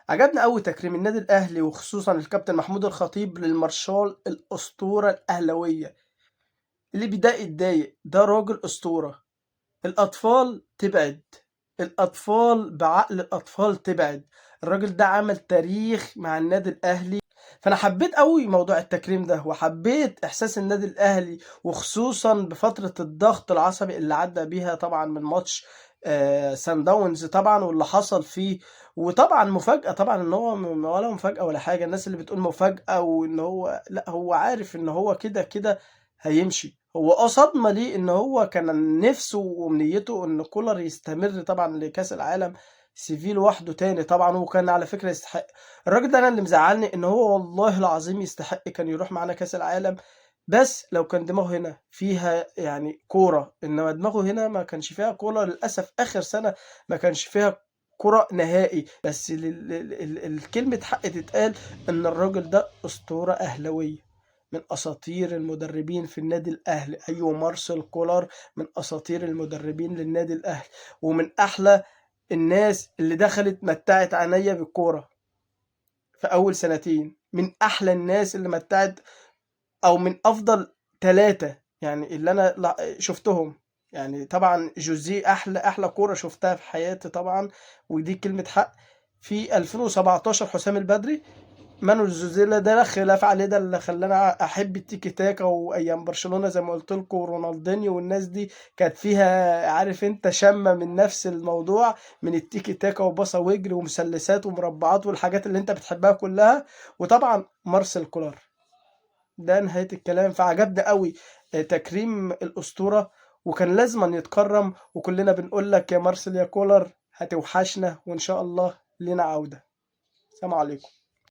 عجبني أوي تكريم النادي الأهلي وخصوصًا الكابتن محمود الخطيب للمارشال الأسطورة الأهلاوية، اللي بيضايق يتضايق، ده راجل أسطورة. الأطفال تبعد، الأطفال بعقل الأطفال تبعد، الراجل ده عمل تاريخ مع النادي الأهلي. فأنا حبيت أوي موضوع التكريم ده، وحبيت إحساس النادي الأهلي وخصوصًا بفترة الضغط العصبي اللي عدّى بيها طبعًا من ماتش سان داونز طبعًا واللي حصل فيه، وطبعًا مفاجأة طبعًا إن هو ولا مفاجأة ولا حاجة، الناس اللي بتقول مفاجأة وإن هو لأ، هو عارف إن هو كده هيمشي. هو صدمة ليه إن هو كان نِفْسه وأمنيته إن كولر يستمر طبعًا لكأس العالم CV لوحده تاني طبعًا، وكان على فكرة يستحق. الراجل ده أنا اللي مزعّلني إن هو والله العظيم يستحق كان يروح معانا كأس العالم، بس لو كان دماغه هنا فيها يعني كورة، إنما دماغه هنا ما كانش فيها كورة للأسف. آخر سنة ما كانش فيها كورة نهائي، بس الكلمة حق تتقال إن الراجل ده أسطورة أهلاوية. من أساطير المدربين في النادي الأهلي، أيوه مارسيل كولر من أساطير المدربين للنادي الأهلي، ومن أحلى الناس اللي دخلت متعت عينيا بالكورة في أول سنتين، من أحلى الناس اللي متعت أو من أفضل 3 يعني اللي أنا شفتهم. يعني طبعا جوزيه أحلى كورة شفتها في حياتي طبعا، ودي كلمة حق. في 2017 حسام البدري، مانويل جوزيه ده لا خلاف عليه، ده اللي خلاني احب التيكي تاكا، وايام برشلونة زي ما قلت لكم رونالدينيو والناس دي كانت فيها عارف انت شامة من نفس الموضوع، من التيكي تاكا وباصا وجري ومثلثات ومربعات والحاجات اللي انت بتحبها كلها. وطبعا مارسيل كولر ده نهاية الكلام. فعجبني قوي تكريم الأسطورة، وكان لازم أن يتكرم، وكلنا بنقول لك يا مارسيل يا كولر هتوحشنا، وإن شاء الله لنا عودة. السلام عليكم.